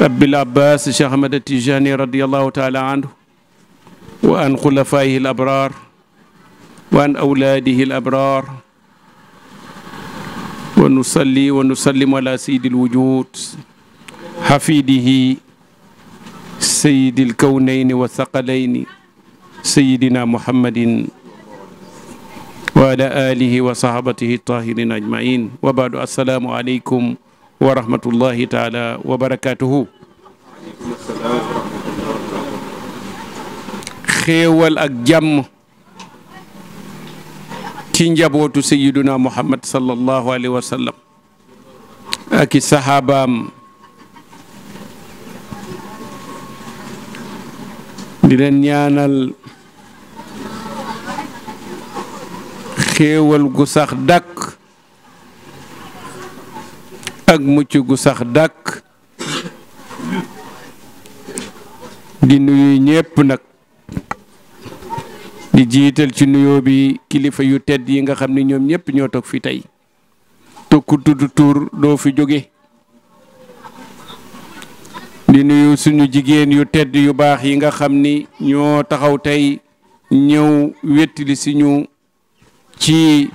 أبي العباس الشيخ أحمد التجاني رضي الله تعالى عنه وعن خلفائه الأبرار وعن أولاده الأبرار ونصلي ونسلم على سيد الوجود حفيده سيد الكونين والثقلين سيدنا محمد وعلى آله وصحبه الطاهرين أجمعين وبعد السلام عليكم ورحمة الله تعالى وبركاته xéewal ak jàmm ci njabootu sayyiduna Muhammad sallallahu alayhi wa sallam ak i saxaabaam di leen ñaanal xéewal gu sax dàkk ak mucc gu sax dàkk di nuyu ñépp nag di jiital ci nuyoo bi kilifa yu tedd yi nga xam ne ñoom ñépp ñoo toog fi tey tokku tudd tur doo fi jóge di nuyu suñu jigéen yu tedd yu baax yi nga xam ni ñoo taxaw tey ñëw wettili suñu ci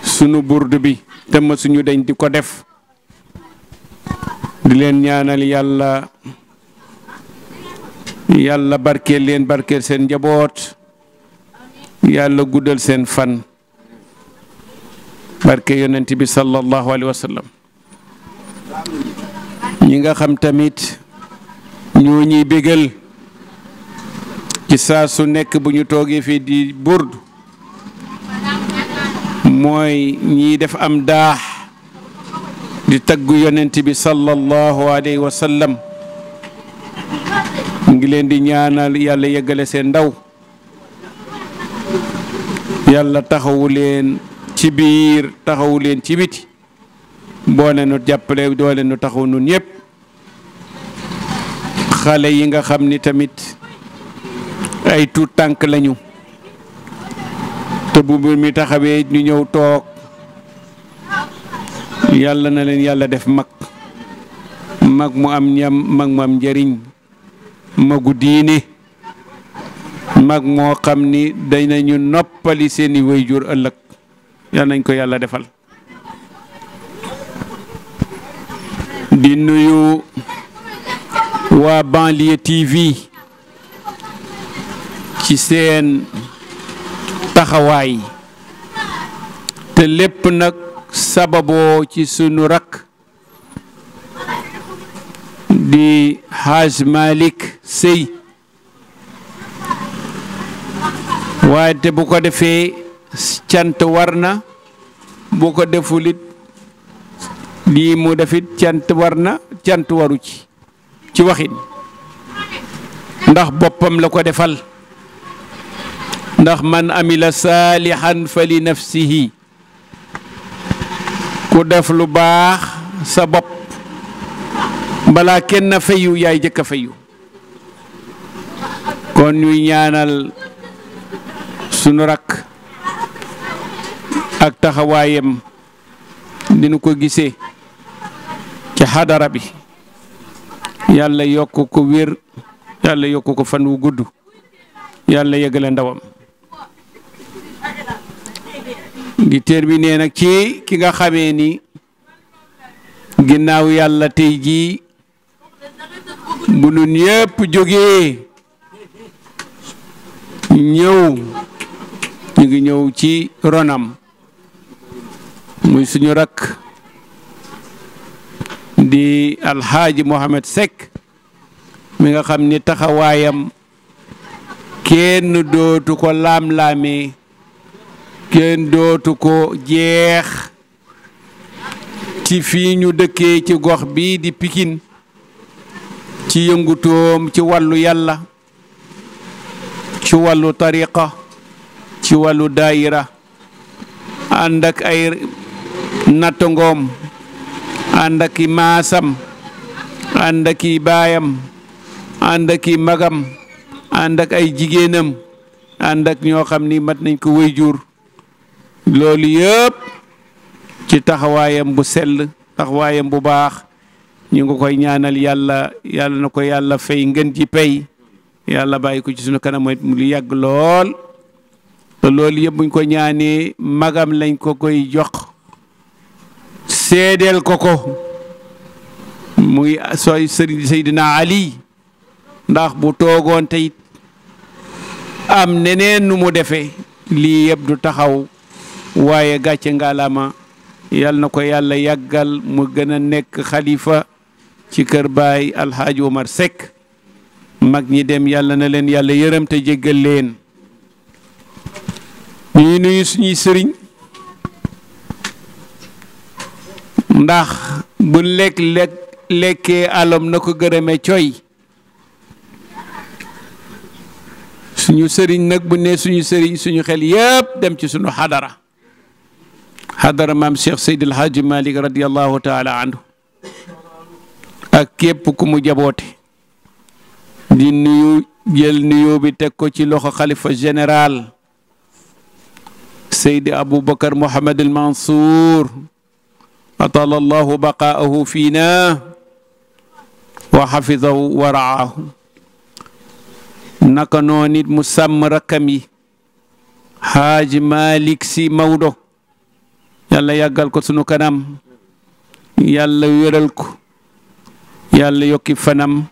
sunu burdu bi te ma suñu dañ di ko def di leen ñaanal yàlla barkeel leen barkeel seen njaboot yàlla guddal seen fan barke yonent bi sallallahu alayhi wa sallam ñi nga xam tamit ñoo ñuy bégal ci saa su nekk bu ñu toogee fii di burdu mooy ñiy def am daax di taggu yonent bi sallallahu alayhi wa sallam ngi leen di ñaanal yàlla yeggale seen ndaw yàlla taxawu leen ci biir taxawu leen ci biti boole nu jàppale doole nu taxaw nun ñépp xale yi nga xam ni tamit ay tuut tànk lañu te bu mbir mi taxawee ñu ñëw toog yàlla na leen yàlla def mag mu am ñam mag mu am njëriñ magu diine mag moo xam ni dinañu noppali seeni wayjur ëllëg yal nañ ko yàlla defal di nuyu waa Banlieue TV ci seen taxawaay te lépp nag sababoo ci sunu rakk di Haj Malick Sey waaye te bu ko defee cant war na bu ko defulit lii mu defit cant war na cant waru ci waxin ndax boppam la ko defal ndax man amila saalihan fa li nafsihi ku def lu baax sa bopp balaa kenn fayu yaay jëkk a fayu kon ñuy ñaanal sunu rakk ak taxawaayam dinu ko gisee ci xadara bi yàlla yokk ko wér yàlla yokk ko fan wu gudd yàlla yëgale ndawam di terminer nag ci ki nga xamee ni ginnaaw yàlla tey jii bu nun yépp jógee ñu ngi ñëw ci ronam muy suñu rakk di alxaaji Mohamed Seck mi nga xam ni taxawaayam kenn dootu ko laam-laamee kenn dootu ko jeex ci fii ñu dëkkee ci gox bi di Pikine ci yëngutoom ci wàllu yàlla ci wàllu tariqa ci wàllu daayira ànd ak ay nattangoom ànd ak i maasam ànd ak i baayam ànd ak i magam ànd ak ay jigéenam ànd ak ñoo xam ni mat nañ ko wayjur loolu yëpp ci taxawaayam bu sell taxawaayam bu baax ñu ngi koy ñaanal yàlla yàlla na ko yàlla fay ngeen ji pay yàlla bàyyi ko ci sunu kanam mu lu yàgg lool te loolu yëpp buñ ko ñaanee magam lañ ko koy jox seedeel ko muy sooy sëriñ Seydina Ali ndax bu toogoon tey am neneen nu mu defee lii yëpp du taxaw waaye gàcce ngaalama yal na ko yàlla yàggal mu gën a nekk xalifa ci kër baay Alhaaji Omar Seck mag ñi dem yàlla na leen yàlla yërëm te jéggal leen ñuy nuyu suñuy sëriñ ndax bu lekkee alom na ko gërëme coy suñu sëriñ nag bu ne suñu sëriñ suñu xel yépp dem ci suñu xadara maam Cheikh Seydil Hadji Malick radiyallahu taala anhu ak képp ku mu jaboote di nuyu jël nuyu bi teg ko ci loxo xalifa général Seydi Aboubacar Mouhamed El Mansour atala allahu baqaahu fiina wa xafidahu wa raahu naka noon it mu sàmm rakkam yi Haaji Malick Sy Maodo yàlla yàggal ko sunu kanam yàlla wéral ko yàlla yokki fanam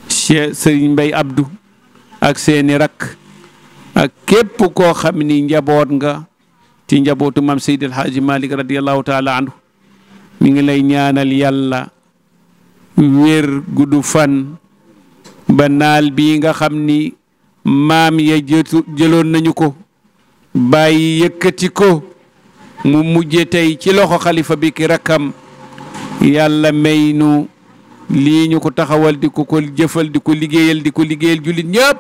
Cheikh Serigne Mbaye Abdou ak seeni rakk ak képp koo xam ni njaboot nga ci njabootu mam Seydil Hadji Malick radiyallahu taala anhu mi ngi lay ñaanal yàlla wér gudd fan ba naal bii nga xam ni maam ya jëloon nañu ko bàyyi yëkkati ko mu mujje tey ci loxo xalifa bi ki rakkam yàlla may nu lii ñu ko taxawal di ko jëfal di ko liggéeyal jullit ñëpp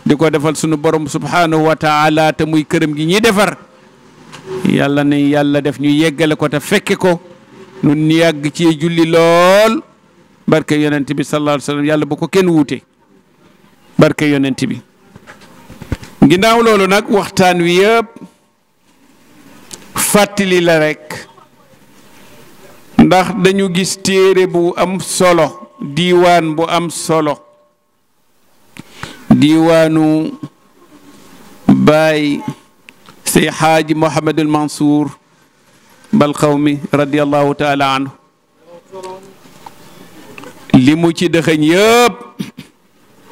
di ko defal sunu borom subhanahu wa taala te muy këram gi ñuy defar yàlla ne yàlla def ñu yeggale ko te fekke ko nun ñu yàgg ci julli lool barke yonent bi sallallahu alayhi wa sallam yàlla bu ko kenn wuute barke yonent bi ginnaaw loolu nag waxtaan wi yëpp fàttali la rek ndax dañu gis téere bu am solo diiwaan bu am solo diiwaanu baay Sey Haaji Mouhamed El Mansour Balqawmi radiyallahu taala anhu li mu ci dëxëñ yëpp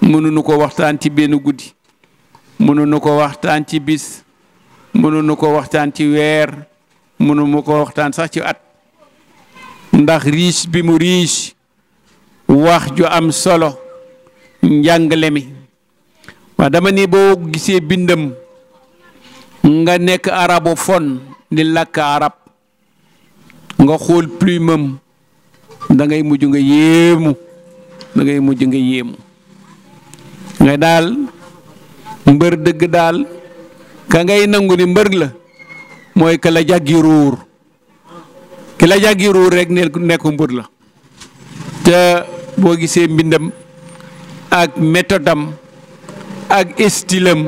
mënuñu ko waxtaan ci benn guddi mënuñu ko waxtaan ci bis mënuñu ko waxtaan ci weer mënuñu ko waxtaan sax ci at ndax riche bi mu riche wax ju am solo njàngale mi waa dama ni boo gisee bindam nga nekk arabophone di làkk arab nga xool plumam da ngay mujj nga yéemu nga daal mbër dëgg daal ka ngay nangu ni mbër la mooy ka la jàggi ruur ki la jàggi ruur rek nekk mbër la te boo gisee mbindam ak méthode am ak estilam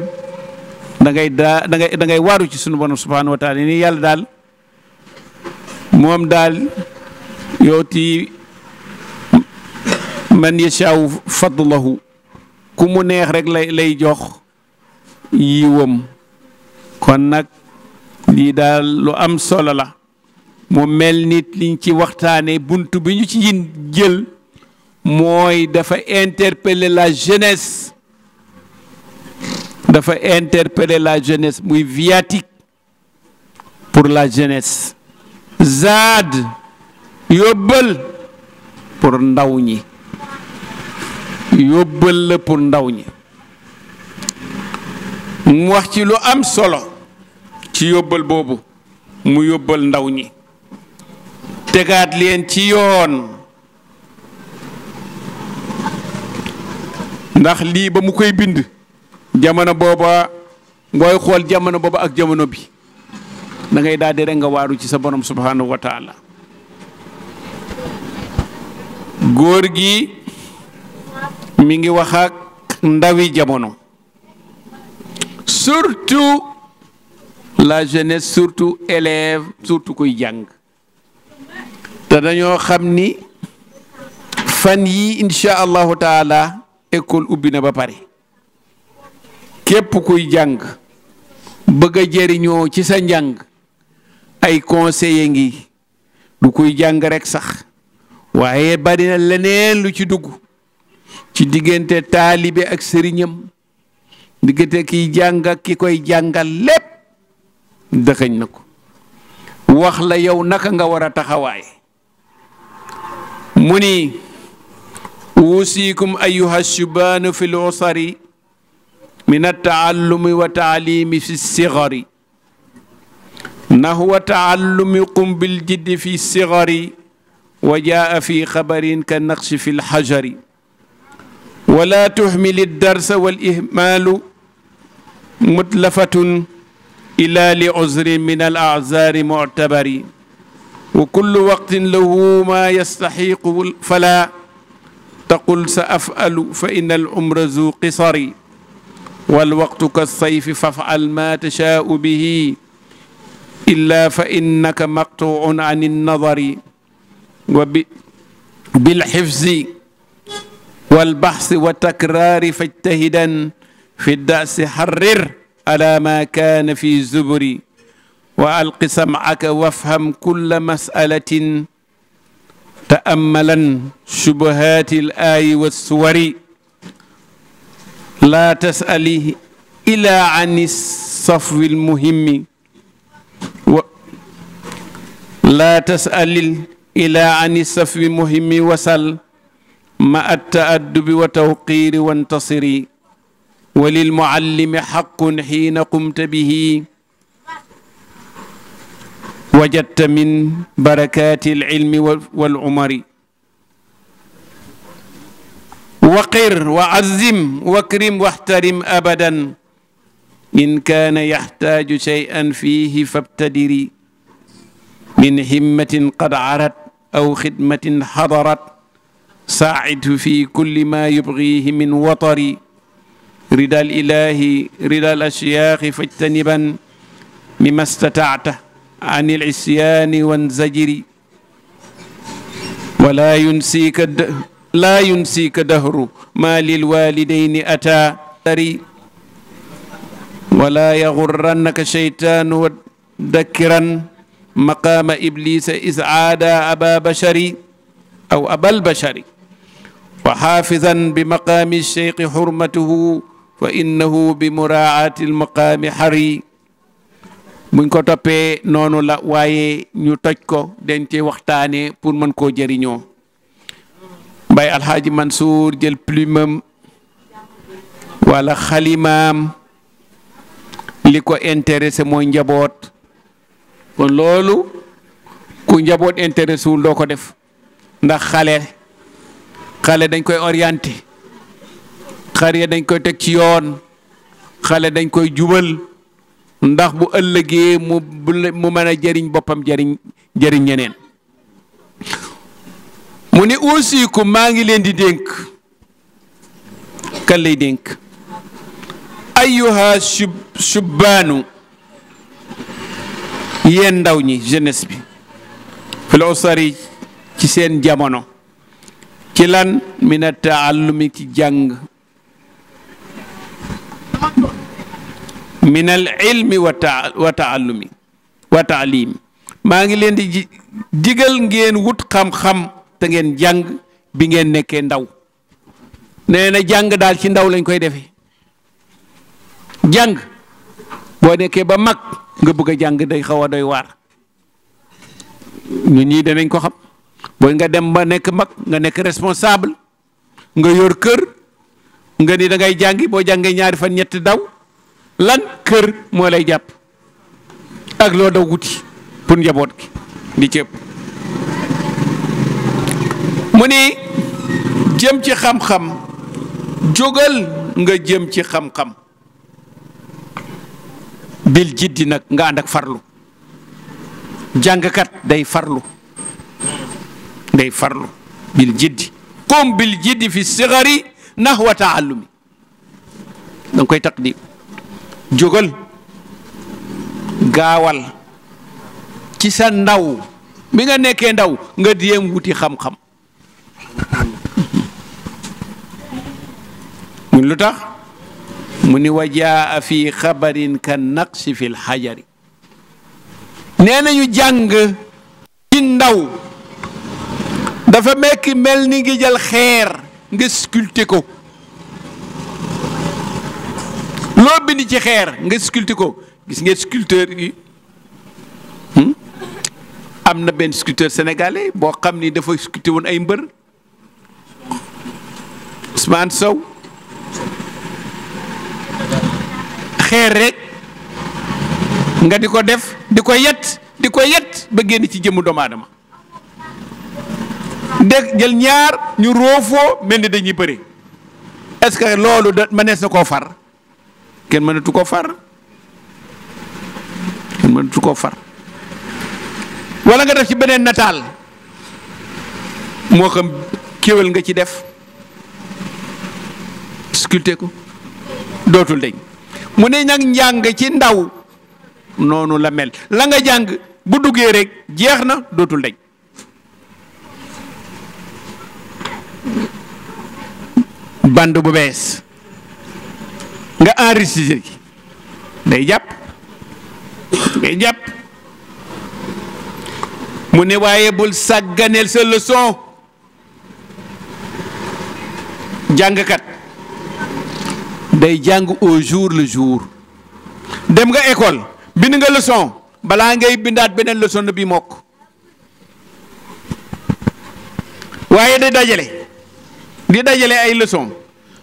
da ngay waaru ci sunu borom subhanahu wa taala ni yàlla daal moom daal yooti man yashaaw fadlahu ku mu neex rek lay jox yiwam kon nag lii daal lu am solo la mu mel nit liñ ci waxtaane buntu bi ñu ci jël mooy dafa interpeller la jeunesse muy viatique pour la jeunesse zaad yóbbal pour ndaw ñi mu wax ci lu am solo ci yóbbal boobu mu yóbbal ndaw ñi tegaat leen ci yoon ndax lii ba mu koy bind jamono booba booy xool jamono booba ak jamono bi da ngay daal di rek nga waaru ci sa borom subhanahu wa taala góor gi mi ngi wax ak ndawi jamono surtout la jeunesse surtout élève surtout kuy jàng te dañoo xam ni fan yi insha allahu taala école ubbi na ba pare képp kuy jàng bëgg a jëriñoo ci sa njàng ay conseiller ngi du kuy jàng rek sax waaye bari na leneen lu ci dugg ci diggante taalibe ak sëriñam diggante kiy jàng ak ki koy jàngal lépp dëxëñ na ko wax la yow naka nga war a taxawaay mu ni uusikum ayuha shubaanu fi l usari min attaallumi wa taalimi fi sigari nahwa taallumikum biljiddi fi sigari wa jaa fi xabarin ka naqshi fi lxajari wala tuhmili darsa wal ihmaalu mutlafatun ila li uzrin min al azaari muctabari wa kullu waqtin lahu ma yastaxiqu fala taqul sa afalu fa inna al umra zu qisari wal waqtu ka sayfi fafal ma tashaau bihi illa fa innaka maqtuun an annadari wa bilxifzi walbaxsi wa takraari fajtahidan fi dasi xarrir ala ma kaana fi zuburi wa alqi samcaka wafham kulla masalatin ta'ammalan shubuhaati al-aayi was-suwari laa tas'ali ilaa ani safwi al-muhimmi laa tas'ali ilaa ani safwi muhimmi wasal ma at-ta'addubi wa tawqiiri wantasiri wa lilmuallimi haqqun hiina qumta bihi wajadta min barakaati al-ilmi wal-umari waqir wa azzim wakrim waxtarim abadan in kaana yaxtaaju shay'an fiihi fabtadiri min himmatin qad arat aw xidmatin xadarat saacidhu fi kulli ma yubgihi min watari rida alilahi rida alashyaaxi fajtaniban mima statacta an alisyaani wanzajiri wala yunsika dahru ma lilwalidayni ataa dari wala yagurrannaka sheytaanu wadakkiran maqaama iblisa is aada aba bashari aw abal bashari wa xaafizan bi maqaami cheikhi xurmatuhu fa innahu bi muraaati almaqaami xari buñ ko toppee noonu la waaye ñu toj ko dañ ci waxtaane pour mën koo jëriñoo Baay Alxaaji Mansour jël plumam wala xalimaam li ko intéressé mooy njaboot kon loolu ku njaboot intéressé wul doo ko def ndax xale dañ koy orienté xale dañ koy teg ci yoon xale dañ koy jubal ndax bu ëllëgee mu mën a jëriñ boppam jëriñ ñeneen mu ni uusikum maa ngi leen di dénk kan lay dénk ayyuha shubbaanu yéen ndaw ñi jeunesse bi fil usari ci seen jamono ci lan min at-taallumi ci jàng min al ilmi wa taallumi wa taalim maa ngi leen di digal ngeen wut xam-xam te ngeen jàng bi ngeen nekkee ndaw nee na jàng daal ci ndaw lañ koy defee jàng boo nekkee ba mag nga bëgg a jàng day xaw a doy waar ñun ñii danañ ko xam booy nga dem ba nekk mag nga nekk responsable nga yor kër nga ni da ngay jàngi boo jàngee ñaari fan ñetti daw lan kër moo lay jàpp ak loo daw wuti pour njaboot gi di cëpp mu ni jëm ci xam-xam jógal nga jëm ci xam-xam bil jiddi nag nga ànd ak farlu jàngkat day farlu bil jiddi qum bil jiddi fi sigari nahwa taallumi danga koy taqdim jógal gaawal ci sa ndaw bi nga nekkee ndaw nga diyem wuti xam-xam mun lu tax mu ni wajaa fi xabarin ka naqsi fi lxajari nee nañu jàng ci ndaw dafa mekk mel ni ngi jël xeer nga sculpté ko loo bind ci xeer nga sculpté ko gis ngeen sculpteur yi am na benn sculpteur sénégalais boo xam ni dafa sculpté woon ay mbër Ousmane Sow xeer rek nga di ko def di ko yet ba génn ci jëmmu doomu aadama dégg jël ñaar ñu roofoo mel ni dañuy bëri est-ce que loolu da mënees na koo far kenn mënatu koo far wala nga def ci beneen nataal moo xam kéwél nga ci def sculpté ko dootul deñ mu ne nag njàng ci ndaw noonu la mel la nga jàng bu duggee rek jeex na dootul deñ band bu bees nga enregistré day jàpp mu ne waaye bul sàgganeel sa leçon jàngkat day jàng au jour le jour dem nga école bind nga leçon balaa ngay bindaat beneen leçon na bi mokk waaye di dajale ay leçon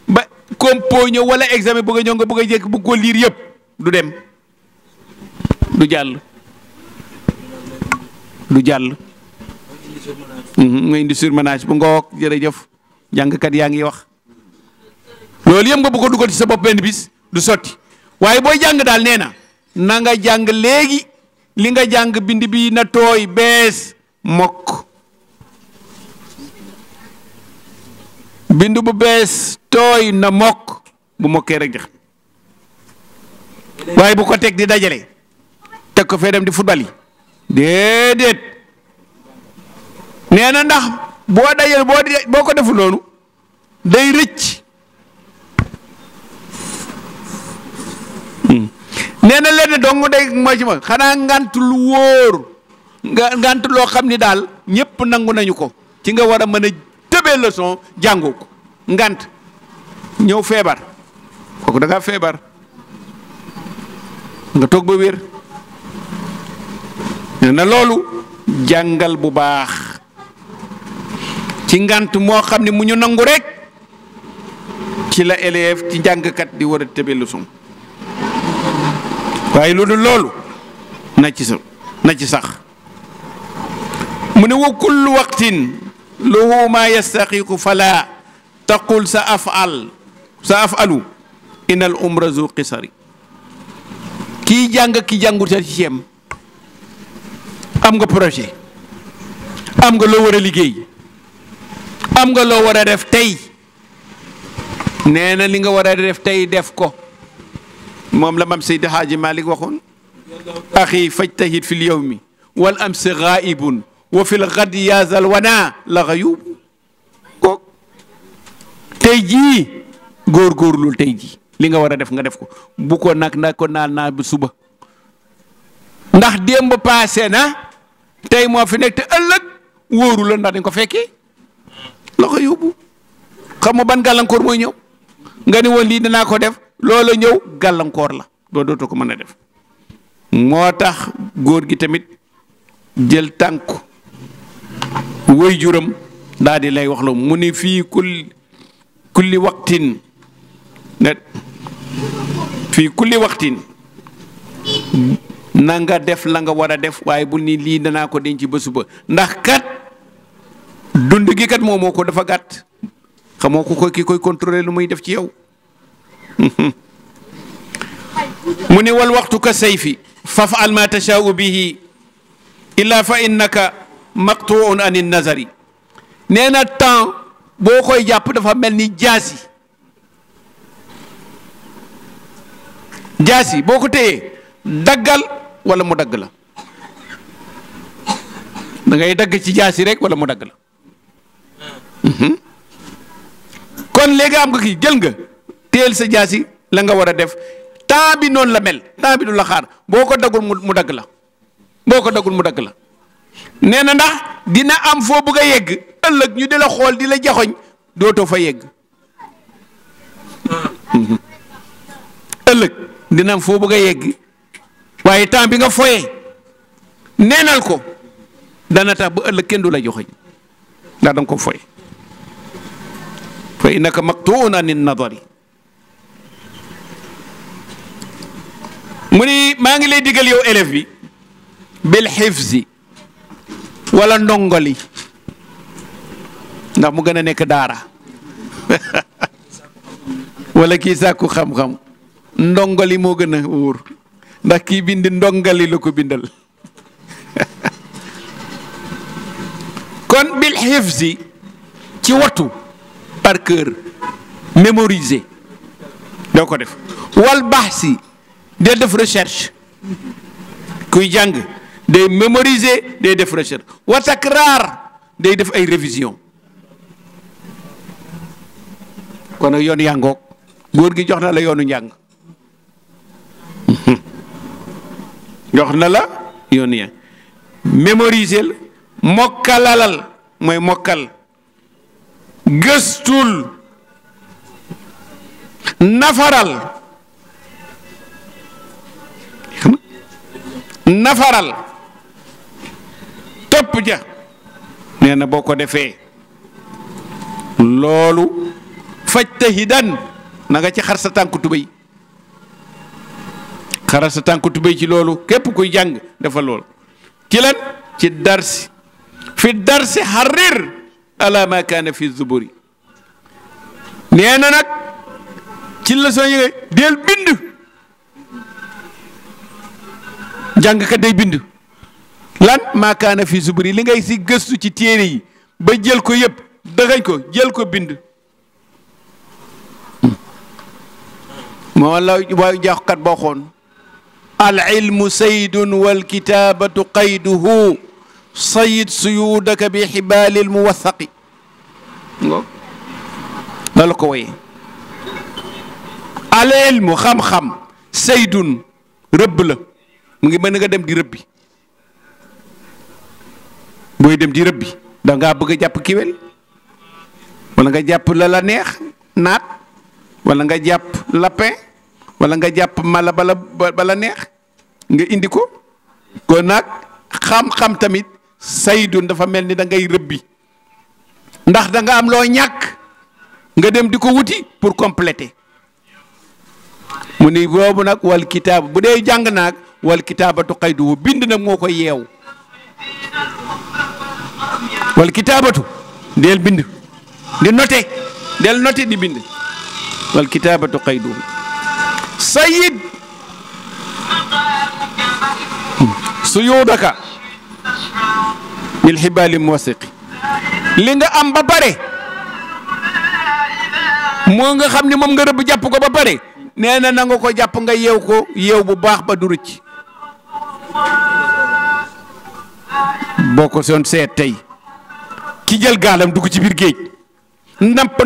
ba compo ñëw wala examen bëgg a ñëw nga bëgg a jékk bëgg ko liir yëpp du dem du jàll nga indi surmenage bu ngoog jërëjëf jàngkat yaa ngi wax loolu yëpp nga bëgg ko dugal ci sa bopp benn bis du sotti waaye booy jàng daal nee na nga jàng léegi li nga jàng bind bi na tooy bees mokk bind bu bees tooy na mokk bu mokkee rek jax waaye bu ko teg di dajale teg ko fee dem di football yi déedéet nee na ndax boo dajale boo ko defu noonu day rëcc nee na leen dong day moo ci ma xanaa ngant lu wóor ngant loo xam ni daal ñëpp nangu nañu ko ci nga war a mën a tëbee leçon jàngoo ko ngant ñëw feebar kooku da ngaa feebar nga toog ba wér nee na loolu jàngal bu baax ci ngant moo xam ne mu ñu nangu rek ci la élève ci jàngkat di war a tëbee leçon waaye lu dul loolu na ci sax mu ne wa kullu waqtin lahu ma yastaqiqu fala taqul sa afalu in al umra zu qisari kii jàng ki jàngut ci yem am nga projet am nga loo war a liggéey am nga loo war a def tey nee na li nga war a def tey def ko moom la mam Seydi Haaji Malick waxoon axi fajtahid fi l yawmi wal amsi ghaibun wa fi l ghadi yazal wana la ghayub ko tey jii góorgóorlul tey jii li nga war a def nga def ko bu ko nag ko naa bu suba ndax démb paase na tey moo fi nekk te ëllëg wóoru la ndax dañ ko fekkee la ghayub xam nga ban gàllankoor mooy ñëw nga ni woon lii dinaa ko def loola ñëw gàllankoor la dootoo ko mën a def moo tax góor gi tamit jël tànku way juram daal di lay wax la mu ni fii kulli waqtin na nga def la nga war a def waaye bu ni lii danaa ko denc ba suba ndax kat dund gi kat moo ko dafa gàtt xamoo ko ki koy contrôler lu muy def ci yow mu ni wal waxtu ka sayfi faf'al ma tashaa'u bihi illa fa innaka maqtu'un anin nazari nee na temps boo koy jàpp dafa mel ni jaasi boo ko téyee daggal wala mu dagg la da ngay dagg ci jaasi rek wala mu dagg la kon léegi am nga kii jël nga téel sa jaasi la nga war a def temps bi noonu la mel temps bi du la xaar boo ko daggul mu dagg la boo ko daggul mu dagg la nee na ndax dina am foo bëgg a yegg ëllëg ñu di la xool di la jaxoñ dootoo fa yegg ëllëg dina am foo bëgg a yegg waaye temps bi nga foyee neenal ko dana tax ba ëllëg kenn du la joxoñ ndax danga ko foye fa innaka maqtuun an nadari mu ni maa ngi lay digal yow élève bi bil xifzi wala ndongoli ndax mu gën a nekk daara wala kii sàkku xam-xam ndongoli moo gën a wóor ndax kii bind ndongali la ko bindal kon bil xifzi ci wattu par cœur mémoriser doo ko def wal baxsi day def recherche kuy jàng day mémoriser day def recherche wa takraar day def ay révision kon nag yoonu yàngoog góor gi jox na la yoonu njàng jox na la yoonu yàng mémoriser la mokkalalal mooy mokkal gëstul nafaral nafaral topp ja nee na boo ko defee loolu fajtahidan na nga ci xar sa tànku tubéy xaral sa tànku tubéy ci loolu képp kuy jàng dafa loolu ci lan ci darsi fi darsi xarir ala ma kaana fi zuburi nee na nag ci leçon yi del bind jàngkat day bind lan ma kaana fi zuburi li ngay si gëstu ci téere yi ba jël ko yëpp dëxañ ko jël ko bind moo la waa jàngkat boo xoon al ilmu saydun wal kitaabatu qayduhu sayid suyuudaka bi xibaalil muwathaqi la la ko woyee al ilmu xam-xam saydun rëbb la mu ngi mën nga dem di rëbbi booy dem di rëbbi da ngaa bëgg a jàpp kiwel wala nga jàpp la neex naat wala nga jàpp lapin wala nga jàpp mala bala neex nga indi ko kon nag xam-xam tamit saydun dafa mel ni da ngay rëbbi ndax da nga am loo ñàkk nga dem di ko wuti pour compléter mu ni boobu nag wal kitaab bu dee jàng naag wal kitaabatu qayduhu bind nag moo koy yeew wal kitaabatu del bind di noté del noté di bind wal kitaabatu qayduhu sayid suyuudaka bil xibaali muwasiqi li nga am ba pare moo nga xam ne moom nga rëbb jàpp ko ba pare nee na nga ko jàpp nga yeew ko yeew bu baax ba du rëcc boo ko soon seet tey ki jël gaalam dugg ci biir géej napp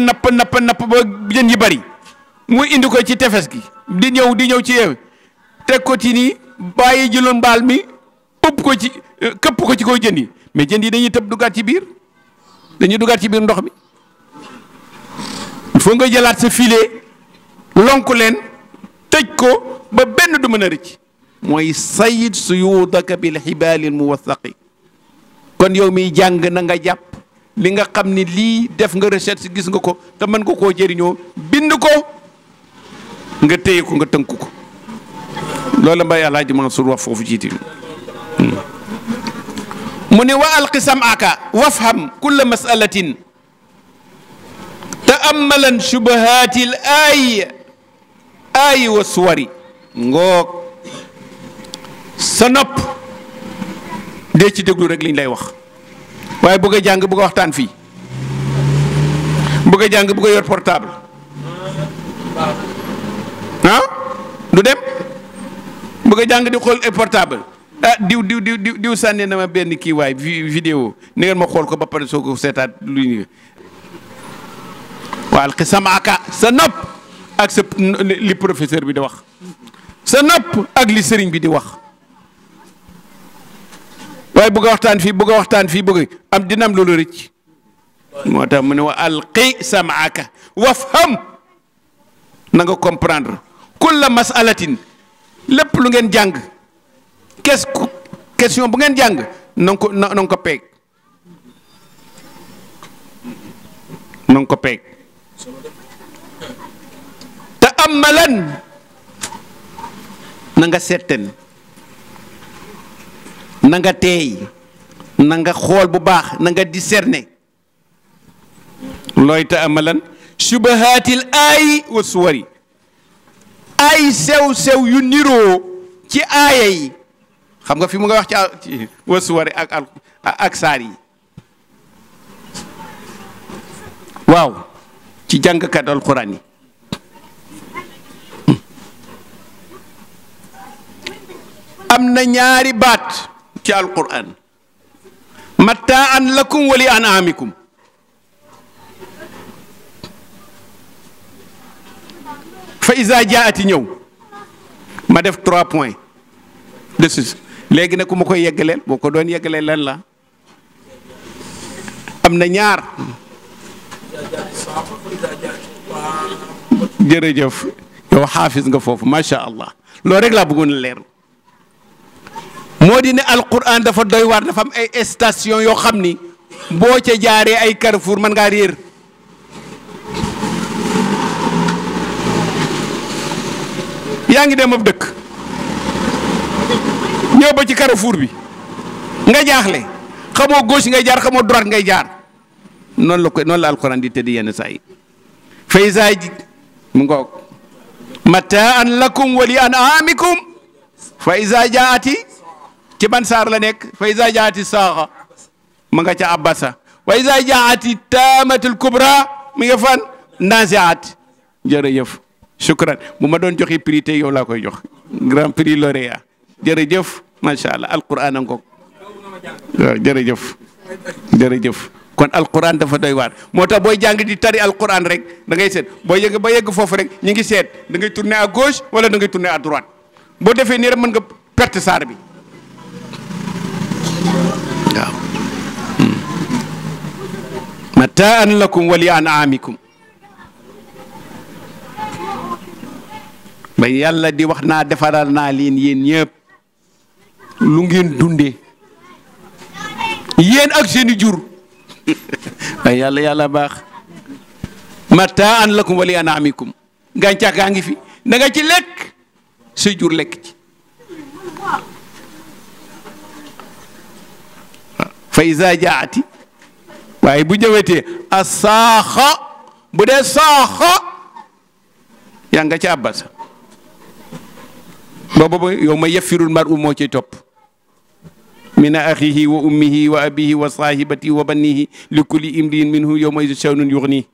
ba jën yi bari mu indi ko ci tefes gi di ñëw ci yeew teg ko ci nii bàyyi jëloon mbaal mi ëpp ko ci këpp ko ci kaw jën yi mais jën yi dañuy tëb duggaat ci biir dañuy duggaat ci biir ndox mi il faut nga jëlaat sa filet lonk leen tëj ko ba benn du mën a rëcc mooy sayid suyuudaka bil xibaali muwathaqi kon yow miy jàng na nga jàpp li nga xam ni lii def nga recherche gis nga ko te mën nga koo jëriñoo bind ko nga téye ko nga tënk ko loolu la Mbaye Alaaji Mansour wax foofu jiiti mu ne wa alqi sam'aka wafham kulla mas'alatin ta'ammalan shubahaati al aayi wa suwari ngoog sa nopp dee ci déglu rek liñ lay wax waaye bëgg a jàng bëgg a waxtaan fii bëgg a jàng bëgg a yor portable ah du dem bëgg a jàng di xool ay portable ah diw sànni na ma benn kii waay vidéo ni ngeen ma xool ko ba pare soo ko seetaat lu ñu waal xisamaaka sa nopp ak sa li professeur bi di wax sa nopp ak li sëriñ bi di wax waaye bëgg a waxtaan fii bëgg a waxtaan fii bëgg am dina am loolu rëcc moo tax mu ne wa alqi samaaka wafham na nga comprendre kulla masalatin lépp lu ngeen jàng question bu ngeen jàng na nga ko peeg na nga ko peeg te amalan na nga setten na nga teey na nga xool bu baax na nga discerner looy te amalan subahaatil aay wa suwari ay sew-sew yu niroo ci aaya yi xam nga fi mu nga wax ci wa suwari ak saar yi waaw ci jàngkat alquran yi am na ñaari baat ci alquran mattaan lakum wa li an'amikum fa iza jaati ñëw ma def 3 points de suite léegi nag ku ma koy yeggaleel boo ko doon yeggaleel lan la am na ñaar jërëjëf yow xaafis nga foofu macha allah loolu rek laa bëggoon a leer moo di ne alquran dafa doy waar dafa am ay station yoo xam ni boo ca jaaree ay carrefour mën ngaa réer yaa ngi dem ab dëkk ñëw ba ci carrefour bi nga jaaxle xamoo gauche ngay jaar xamoo droite ngay jaar noonu la alquran di tëdd yenn saa yi fa iza mu ngoog mataan lakum wa li an'amikum fa iza jaati ci ban saar la nekk fa iza jaati saaxa ma nga ca abasa wa iza jaati taamatul kubra mi nga fan naziat jërëjëf shukran bu ma doon joxe prix tey yow laa koy jox grand prix lauréat jërëjëf macha allah alquran angoog waaw jërëjëf kon alquran dafa doy waar moo tax booy jàng di tari alquran rek da ngay seet boo yegg ba yegg foofu rek ñu ngi seet da ngay tourner à gauche wala da ngay tourner à droite boo defee nii rek mën nga perte saar bi waaw mataan lakum wa li an'amikum ba yàlla di wax naa defaral naa leen yéen ñëpp lu ngeen dundee yéen ak seeni jur waaye yàlla baax mataan lakum wa li an'amikum gàncax gaa ngi fi da nga ci lekk sa jur lekk ci fa iza jaati waaye bu ñëwetee a saaxa bu dee saaxa yaa nga ci abbasa boobu yow ma yafirul mar'u moo ci topp min axihi wa ummihi wa abihi wa sahibati wa banihi li kulli imriin minhu yawma idin sha'nun yughni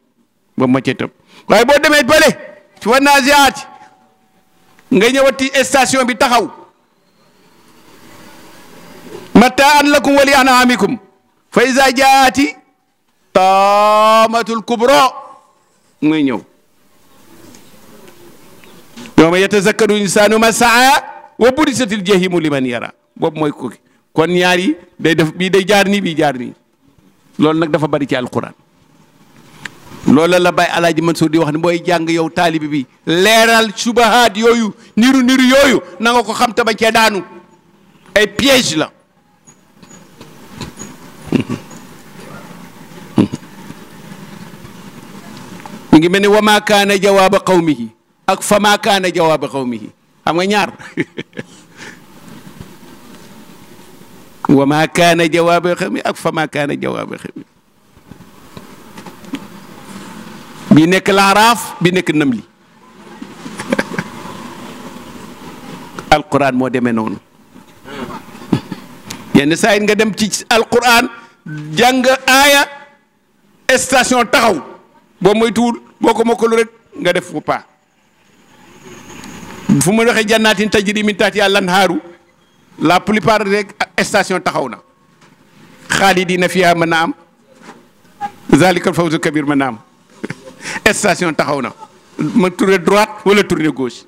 boobu moo ci topp waaye boo demee bële ci wa naziaati nga ñëwati station bi taxaw mataan lakum wa li an'amikum fa iza jaati taamatul kubra muy ñëw yawma yatazakkaru insaanu ma saa wa burisatil jahimu liman yara boobu mooy ko kon ñaar yi day def bii day jaar nii bii jaar nii loolu nag dafa bari ci alquran loolu la Baye Alaaji Mansour di wax ne booy jàng yow taalibi bi leeral subahaat yooyu niru yooyu na nga ko xam te bañ cee daanu ay piège la mi ngi mel ni wa maa kaana jawaaba qawmihi ak fa maa kaana jawaaba qawmihi xam nga ñaar wa maa kaana jawaaba qawmihi ak fa maa kaana jawaaba qawmihi bi nekk laaraaf bi nekk namli alquran moo demee noonu yenn saa yi nga dem ci alquran jàng aaya station taxaw boo moytuwul boo ko mokkalu rek nga def fu paa fu mu waxee jannaatin tajri min tahtiha al-anhaaru la plupart rek station taxaw na xaalidina fiha mën na am zalika al-fawzu kabir mën na am station taxaw na ma tourner droite wala tourner gauche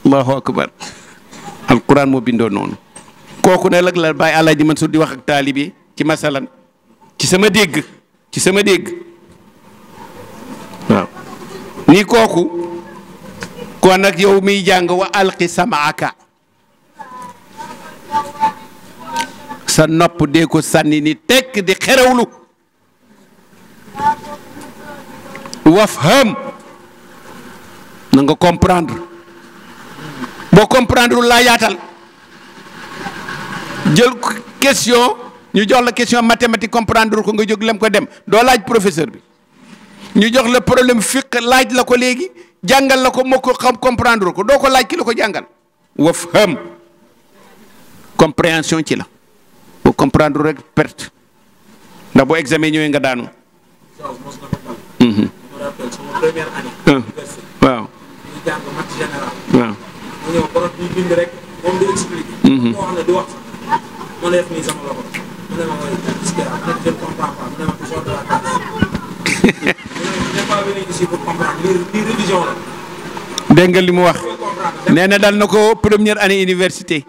allahu akbar alquran moo bindoo noonu kooku ne lag la Baye Alaaji Mansour di wax ak taalibe ci masalan ci sama dégg waaw ni kooku kon nag yow miy jàng wa alqi samaaka sa nopp dee ko sànni ni tekk di xerewlu wafham na nga comprendre boo comprendre laa yaatal jël question ñu jox la question mathématique comprendre ko nga jóg lem ko dem doo laaj professeur bi ñu jox la problème fiqh laaj la ko léegi jàngal la ko moo ko xam comprendre ko doo ko laaj ki la ko jàngal wafham compréhension ci la boo comprendre rek perte ndax boo examen ñëwee nga daanu waaw waaw dégg nga li mu wax nee na dal na ko première année université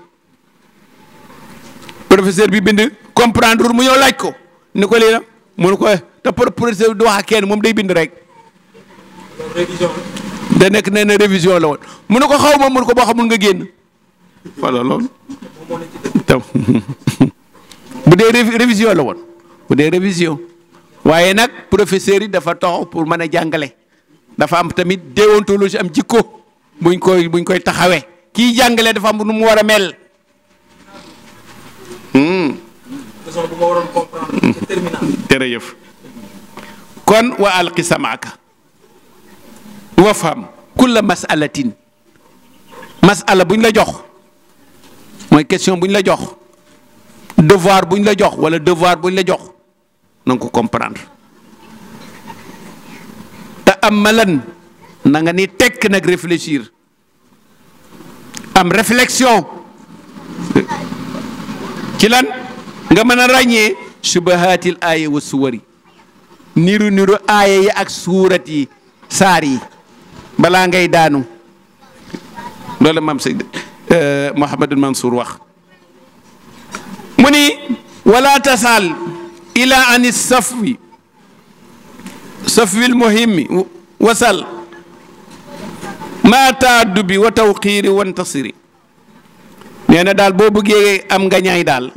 professeur bi bind comprendre mu ñëw laaj ko ni ko lii la mu ne ko te professeur bi du wax ak kenn moom day bind rek da nekk nee na révision la woon mu ne ko xaw ma mu ne ko boo xamul nga génn voilà loolu taw bu dee révision la woon bu dee révision waaye nag professeur yi dafa taxaw pour mën a jàngale dafa am tamit déontologie am jikko buñ koy taxawee kii jàngale dafa am nu mu war a mel. jërëjëf kon wa alqi samaaka wafham kulla masalatin masala buñ la jox mooy question buñ la jox devoir buñ la jox wala devoir buñ la jox na nga ko comprendre te amalan na nga ni tekk nag réfléchir am réflexion ci lan nga mën a ràññee subahatil aaya wa suwari niru aaya yi ak suurat yi saar yi balaa ngay daanu loolu maam Seyd Mouhamadul Mansour wax mu ni wala tasal ila ani safwil muhimmi wasal ma taaddubi wa tawqiiri wa ntasiri nee na daal boo bëggee am nga ñaay daal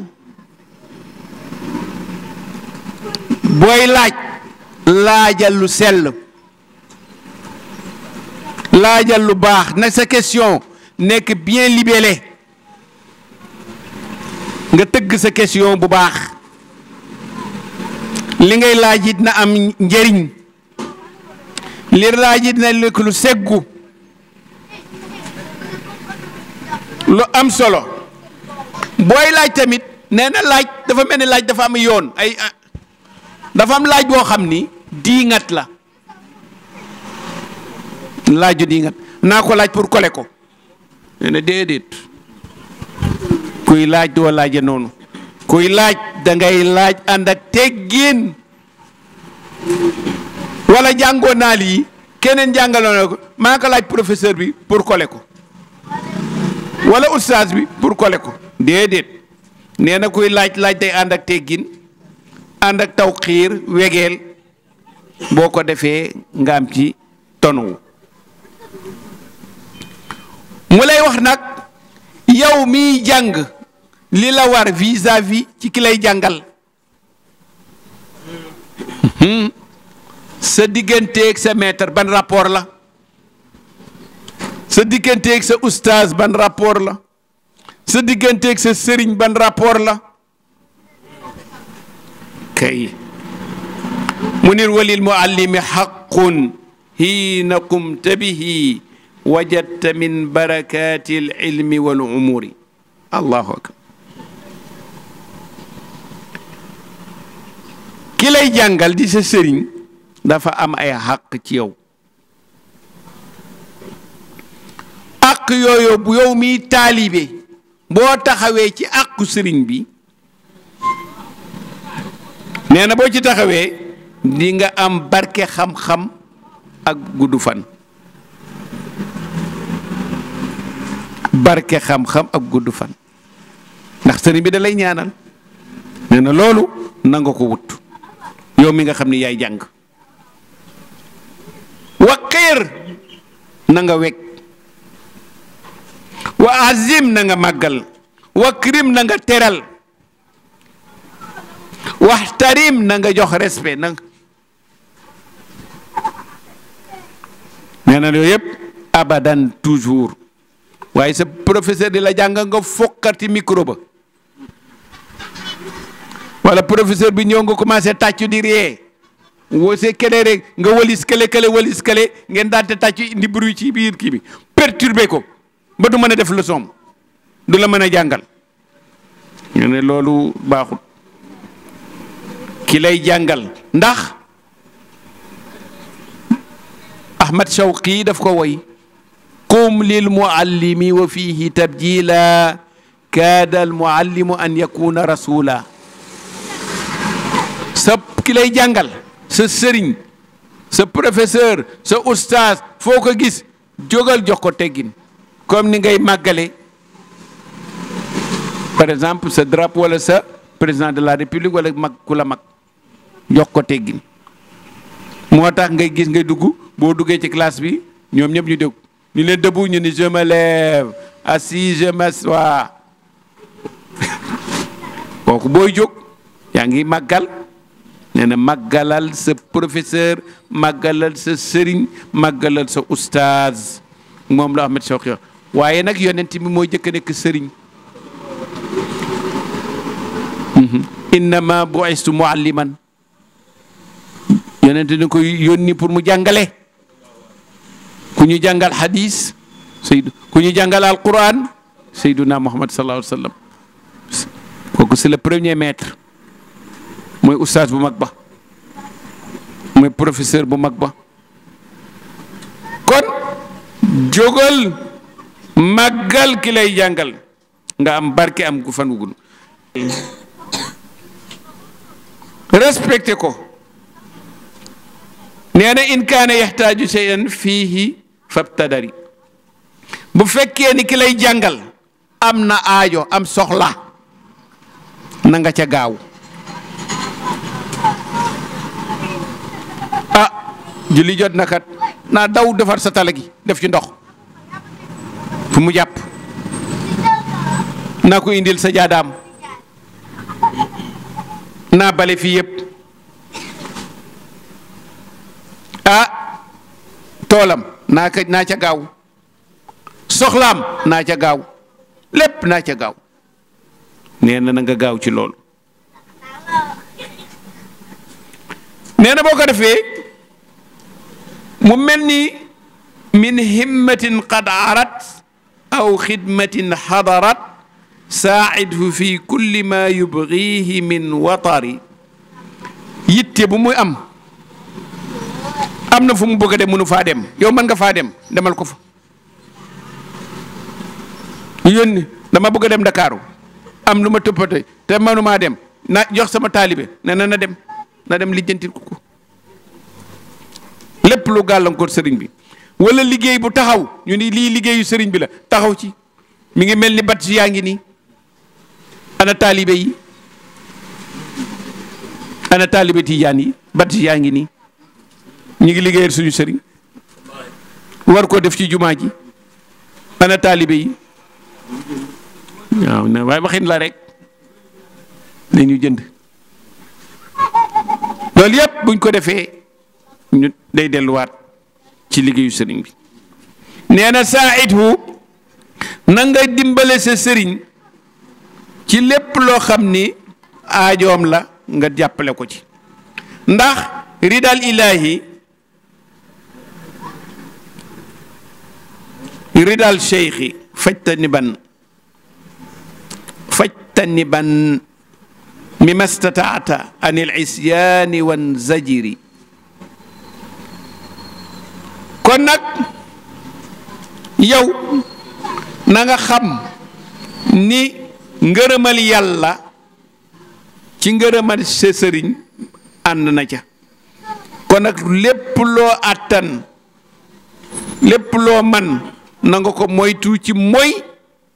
booy laajal lu sell laajal lu baax nag sa question nekk bien libellé nga tëgg sa question bu baax li ngay laaj it na am njëriñ li laaj it na nekk lu seggu lu am solo booy laaj tamit nee na laaj dafa mel ni laaj dafa am yoon dafa am laaj boo xam ni diingat la laaju diingat naa ko laaj pour coller ko nee na déedéet kuy laaj doo laaje noonu kuy laaj da ngay laaj ànd ak teggin wala jàngoo naa lii keneen jàngaloo na ko maa ko laaj professeur bi pour coller ko wala oustaz bi pour coller ko déedéet nee na kuy laaj day ànd ak teggin ànd ak tawxiir wegeel boo ko defee nga am ci tonu mu lay wax nag yow miy jàng li la war vis-à-vis ci ki lay jàngal sa digganteeg sa maître ban rapport la sa digganteeg sa oustaz ban rapport la sa digganteeg sa sëriñ ban rapport la kay munir walil muallimi haqqun hiina qumta bihi wajadta min barakati al ilmi wal umuri allahu akbar ki lay jàngal di sa sëriñ dafa am ay xaq ci yow àq yooyu bu yow mi taalibe boo taxawee ci àqu sëriñ bi nee na boo ci taxawee di nga am barke xam-xam ak gudd fan barke xam-xam ak gudd fan ndax sëriñ bi da lay ñaanal nee na loolu na nga ko wut yow mi nga xam ni yaay jàng waqir na nga wekk wa azim na nga màggal wakrim na nga teral waxtarim na nga jox respect na nee na yooyu yëpp abadan toujours waaye sa professeur di la jàng nga fokkati micro ba wala professeur bi ñëw nga commencé tàccu di ree wose kele rek nga walis kele ngeen daante tàccu indi bruit ci biir kii bi perturbé ko ba du mën a def leçon du la mën a jàngal ñu ne loolu baaxut ki lay jàngal ndax Ahmad Shawqi daf ko woy qum lil muallimi wa fihi tabjila kaada al muallimu an yakuna rasula sa ki lay jàngal sa sëriñ sa professeur sa oustaz foo ko gis jógal jox ko teggin comme ni ngay màggale par exemple sa drapeau wala sa président de la république wala mag ku la mag jox ko teggin moo tax ngay gis ngay dugg boo duggee ci classe bi ñoom ñëpp ñu dégg ñu leen debout ñu ni je me lève assis je m'assois kooku booy jóg yaa ngi màggal nee na màggalal sa professeur màggalal sa sëriñ màggalal sa oustaz moom la Ahmed Shawqi waaye nag yonent bi mooy jëkk nekk sëriñ innama bu'istu mualliman yonent ni koy yónni pour mu jàngale ku ñu jàngal hadis ku ñu jàngal alquran sayyiduna Muhammad sallallahu alayhi wa sallam kooku c'est le premier maître mooy oustaz bu mag ba mooy professeur bu mag ba kon jógal màggal ki lay jàngal nga am barke am gu fan wugun respecté ko nee na in kaana yaxtaaju shay'an fiihi fabtadari bu fekkee ni ki lay jàngal am na aajo am soxla na nga ca gaaw julli jot na kat naa daw defar sa tala gi def ci ndox fu mu jàpp naa ko indil sa jaadaam naa bale fii yëpp toolam naa ca gaaw soxlaam naa ca gaaw lépp naa ca gaaw nee na nga gaaw ci loolu nee na boo ko defee mu mel ni min himmatin qad arat aw xidmatin xadarat saaidhu fi kulli ma yubgihi min watari yitte bu muy am na fu mu bëgg a dem mënu faa dem yow mën nga faa dem demal ko fa yónni dama bëgg a dem Ndakaaru am lu ma tëppate te mënumaa dem na jox sama taalibe ne na dem lijjantil ko lépp lu gàllankoor sëriñ bi wala liggéey bu taxaw ñu ni lii liggéeyu sëriñ bi la taxaw ci mi ngi mel ni bat yaa ngi nii ana taalibe yi ana taalibe tijaan yi bat yaa ngi nii ñu ngi liggéeyal suñu sëriñ war ko def ci jumaa ji ana taalibe yi waaw na waaye waxin la rek dañu jënd loolu yëpp buñ ko defee ñu day delluwaat ci liggéeyu sëriñ bi nee na saaidhu na nga dimbale sa sëriñ ci lépp loo xam ni aajoom la nga jàppale ko ci ndax ridal ilahi ridal cheikhi fajtaniban mima stataata an il isyaani wan zajiri kon nag yow na nga xam ni ngërëmal yàlla ci ngërëmal sa sëriñ ànd na ca kon nag lépp loo àttan lépp loo man na nga ko moytu ci moy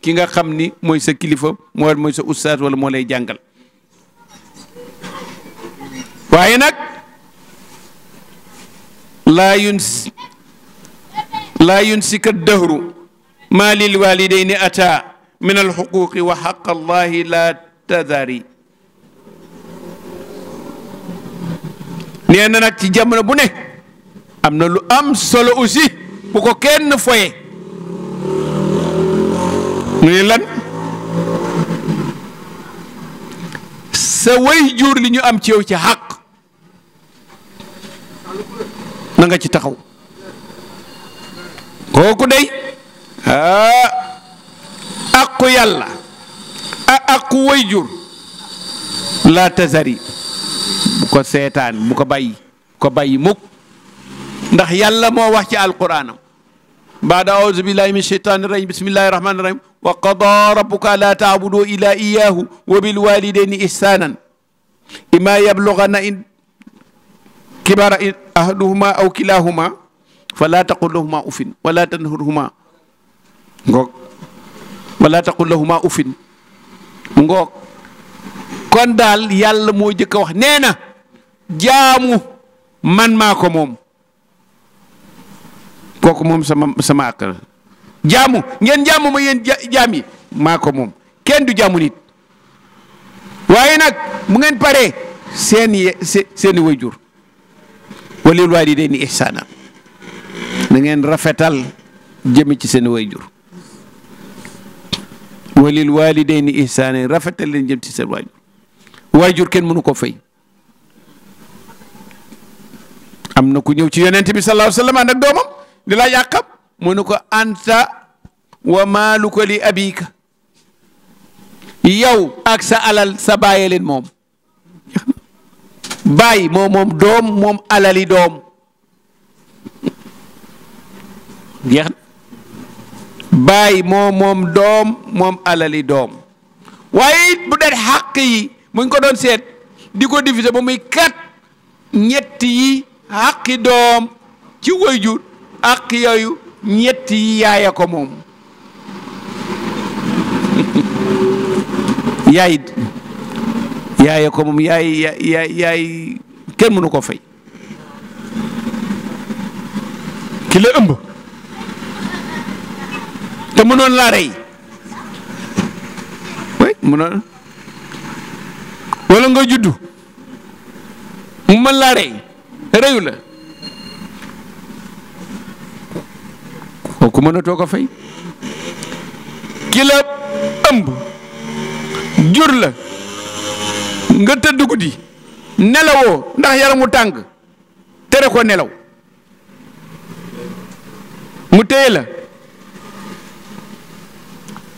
ki nga xam ni mooy sa kilifa mooy sa ustaas wala moo lay jàngal waaye nag laa yunsika dahru maa lil walidayni ata min alxuquqi wa xaq allahi la tadari nee na nag ci jamono bu ne am na lu am solo aussi bu ko kenn foye mu ne lan sa way jur li ñu am ci yow ci xaq na nga ci taxaw kooku day aqu yàlla aqu way jur la tazari bu ko seetaan bu ko bàyyi mukk ndax yàlla moo wax ci alquraanam baada auzu billahi min shaytaani rajim bismillahi rahmani rahim wa qada rabbuka alla taabudu illa iyahu wa bil walidayni ihsanan imma yablughanna in kibara ahaduhuma aw kilahuma fala taqul lahuma ufin wala tanhurhuma ngoog wala taqul lahuma ufin ngoog kon daal yàlla moo jëkk a wax nee na jaamu man maa ko moom kooku moom sama àq la jaamu ngeen jaamu ma yéen jaam yi maa ko moom kenn du jaamu nit waaye nag bu ngeen paree seeni wayjur walil waalidayni ihsaana na ngeen rafetal jëme ci seeni wayjur walil waalidayni ihsaana rafetal leen jëm ci seen waajur kenn mënu ko fay am na ku ñëw ci yonent bi sallallahu alayhi wa sallam ànd ak doomam di laaj àqam mu ne ko anta wa maaluka li abika yow ak sa alal sa bàyyi leen moom bàyyi moom doom moom alali doom jeex na bàyyi moom doom moom alali doom waaye it bu dee xàq yi mu ngi ko doon seet di ko diviser ba muy kat ñett yi xàqi doom ci waajur àq yooyu ñett yi yaaya ko moom yaaya ko moom yaay kenn mënu ko fay ki la ëmb te mënoon laa rey mënoon wala nga juddu mu mën laa rey reyu la kooku mënatoo ko fay ki la ëmb jur la nga tëdd guddi nelawoo ndax yaramu tàng tere ko nelaw mu téye la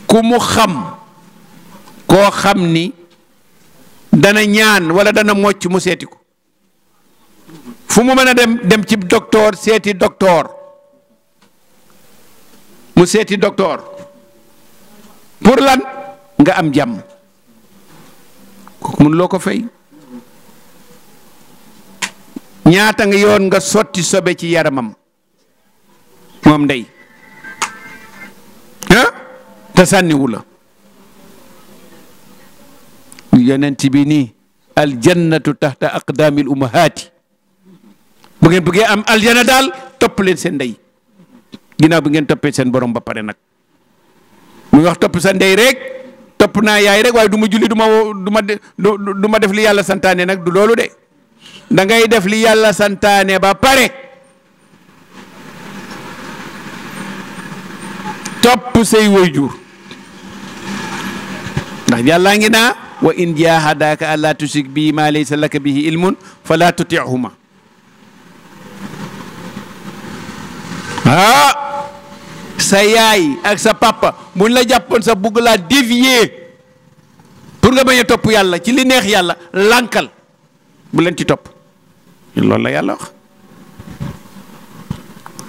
ku mu xam koo xam ni dana ñaan wala dana mocc mu seeti ko fu mu mën a dem ci docteur seeti docteur mu seeti docteur pour lan nga am jàmm kooku mun loo ko fay ñaata nga yoon nga sotti sobe ci yaramam moom ndey te sànniwu la yonent bi nii aljannatu taxta aqdaamil ummahaati bu ngeen bëggee am aljanna daal topp leen seen ndey ginnaaw bi ngeen toppee seen borom ba pare nag muy wax topp sa ndey rek topp naa yaay rek waaye du ma julli du ma def li yàlla santaane nag du loolu de da ngay def li yàlla santaane ba pare topp say waajur ndax yàllaa ngi naa wa in jahadaka alla tushrik bi ma laysa laka bihi ilmun fala tuti'huma sa yaay ak sa papa buñ la jàppoon sa bugg laa dévier pour nga bañ a topp yàlla ci li neex yàlla lànkal bu leen ci topp loolu la yàlla wax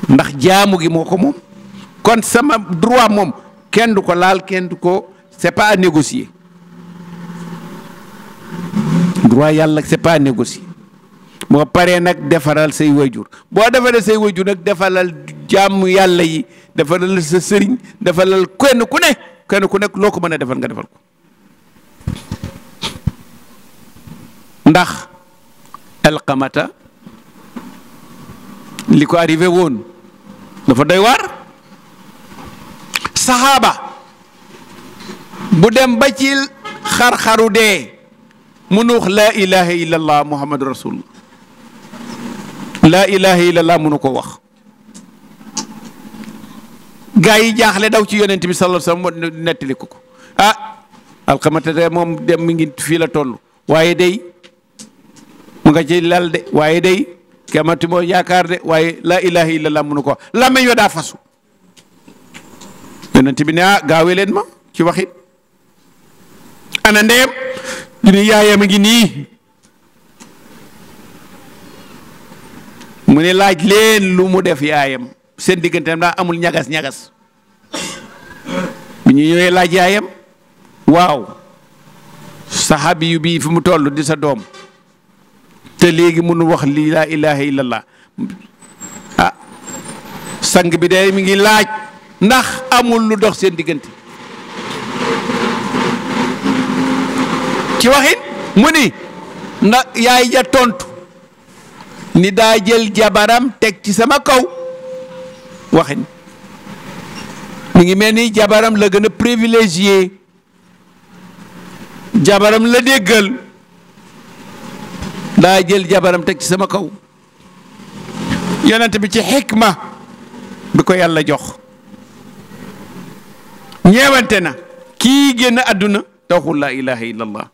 ndax jaamu gi moo ko moom kon sama droit moom kenn du ko laal kenn du ko c'est pas à négocier droit yàlla c'est pas à négocier boo paree nag defaral say wayjur boo defaree say wayjur nag defalal jaamu yàlla yi defalal sa sëriñ defalal kenn ku ne kenn ku nekk loo ko mën a defal nga defal ko ndax alqamata li ko arrivé woon dafa doy waar saxaaba bu dem ba ci xar-xaru dee mënu wax laa ilaha illallah muhammadu rasulullah laa ilaha illallah mënu ko wax gaa yi jaaxle daw ci yonent bi sallallahu alayhi wasallam nettali ko ko alxamata de moom dem mi ngi fii la toll waaye day mu nga ci lal de waaye day kemati moo yaakaar de waaye laa ilaha illallah mënu ko wax la meñ wa daa fasu yonent bi ne gaawe leen ma ci waxit ana ndeyam du ni yaayam a ngi nii mu ne laaj leen lu mu def yaayam seen digganteem daa amul ñagas-ñagas bi ñu ñëwee laaj yaayam waaw saxaabi yu bii fi mu toll di sa doom te léegi mënu wax li laa ilaha illallah sang bi de mi ngi laaj ndax amul lu dox seen diggante ci waxin mu ni ndax yaay ja tontu ni daa jël jabaram teg ci sama kaw waxin mi ngi mel ni jabaram la gën a privilégié jabaram la déggal daa jël jabaram teg ci sama kaw yonent bi ci xikma bi ko yàlla jox ñeewante na kii génn àdduna taxul laa ilaha illallah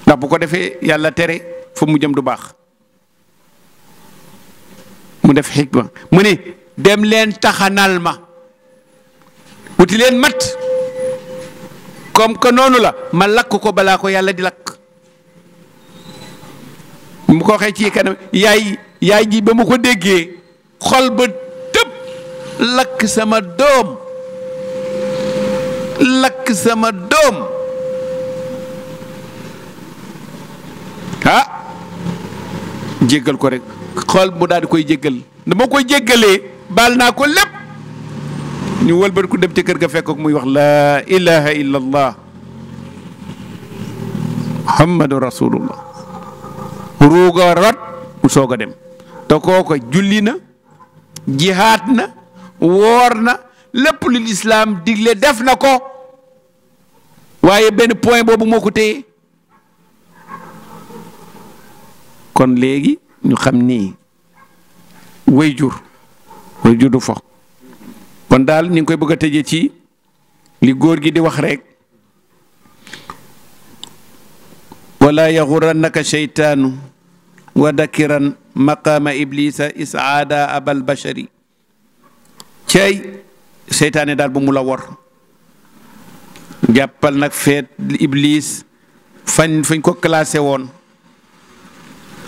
ndax bu ko defee yàlla tere fa mu jëm du baax mu def xikma mu ni dem leen taxanal ma wuti leen mat comme que noonu la ma lakk ko balaa ko yàlla di lakk mu ko waxee ci kanam yaay ji ba mu ko déggee xol ba tëb lakk sama doom jéggal ko rek xol mu daal di koy jéggal dama koy jéggalee baal naa ko lépp ñu wëlbat ku dem ci kër ga fekk muy wax laa ilaha illallah muhammadu rasulullah ruuga rot mu soog a dem te kooko julli na jihaat na woor na lépp lu lislaam digle def na ko waaye benn point boobu moo ko téye kon léegi ñu xam ni way jur du fo kon daal ñu ngi koy bëgg a tëjee ci li góor gi di wax rek wala yaxurannaka sheytaanu wa dakiran maqaama iblisa isaada abal bashari cey seytaane daal bu mu la wor jàppal nag feet iblis fañ ko classé woon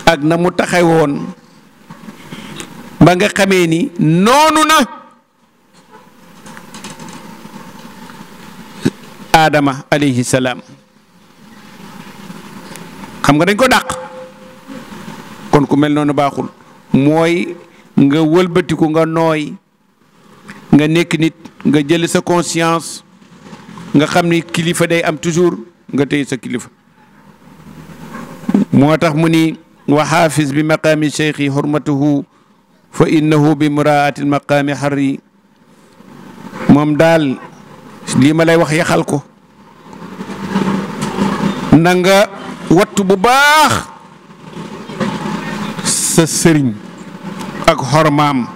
ak na mu taxe woon ba nga xamee ni noonu na Adama alayhi salaam xam nga dañ ko dàq kon ku mel noonu baaxul mooy nga wëlbatiku nga nooy nga nekk nit nga jël sa conscience nga xam ni kilifa day am toujours nga téye sa kilifa moo tax mu ni wa xaafis bi maqaami cheikhi xurmatuhu fa innahu bi muraati maqaami xarri moom daal lii ma lay wax yaxal ko na nga wattu bu baax sa sëriñ ak xormaam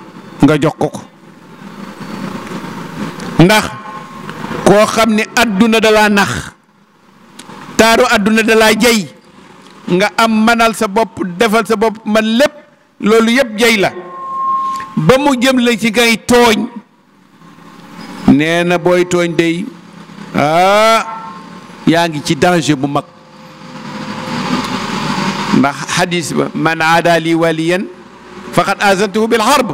nga jox ko ndax koo xam ne adduna da laa nax taaru adduna da laa jey nga am manal sa bopp defal sa bopp man lépp loolu yëpp jey la ba mu jëm la ci ngay tooñ nee na booy tooñ day yaa ngi ci danger bu mag ndax hadis ba man aada li waliyan faqad azantuhu bil harb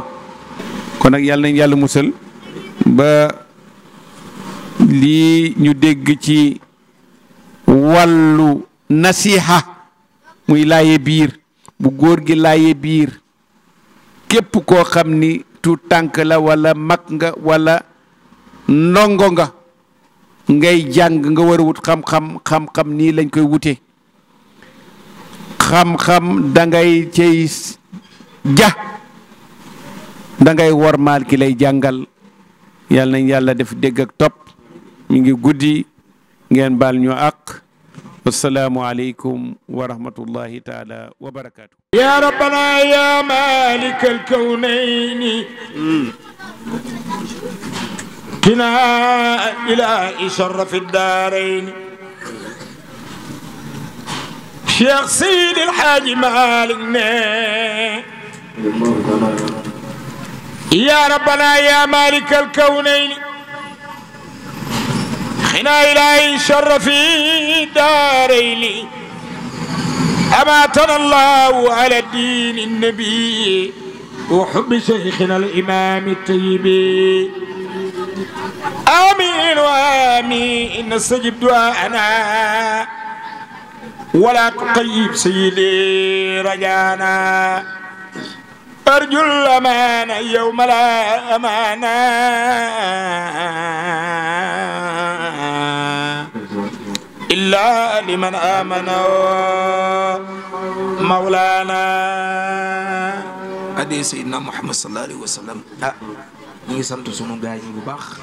kon nag yàlla nañ yàlla musal ba lii ñu dégg ci wàllu nasiha muy laaye biir bu góor gi laaye biir képp koo xam ni tu tànk la wala mag nga wala ndongo nga ngay jàng nga war a wut xam-xam xam-xam nii lañ koy wute xam-xam dangay cey ja dangay wormaal ki lay jàngal yàlla nañ yàlla def dégg ak topp mi ngi guddi ngeen baal ñu àq wassalaamu aleykum wa rahmatullahi taala wa barakaatu ya rabbana ya malik alkawnayni qina ilahi sharaf الدارين Cheikh Seydi El Hadji Malick ne ya rabbana ya malik alkawnayni qina ilahi sharaf الدارين أماتنا الله على دين النبي وحب شيخنا الإمام الطيب آمين وآمين استجب دعاءنا ولا تقيب سيدي رجانا أرجو الأمانة يوم لا أمانة إلا لمن آمن مولانا adi Seydina Muhammad sallallahu alayhi wa sallam ñu ngi sant sunu gaay yi bu baax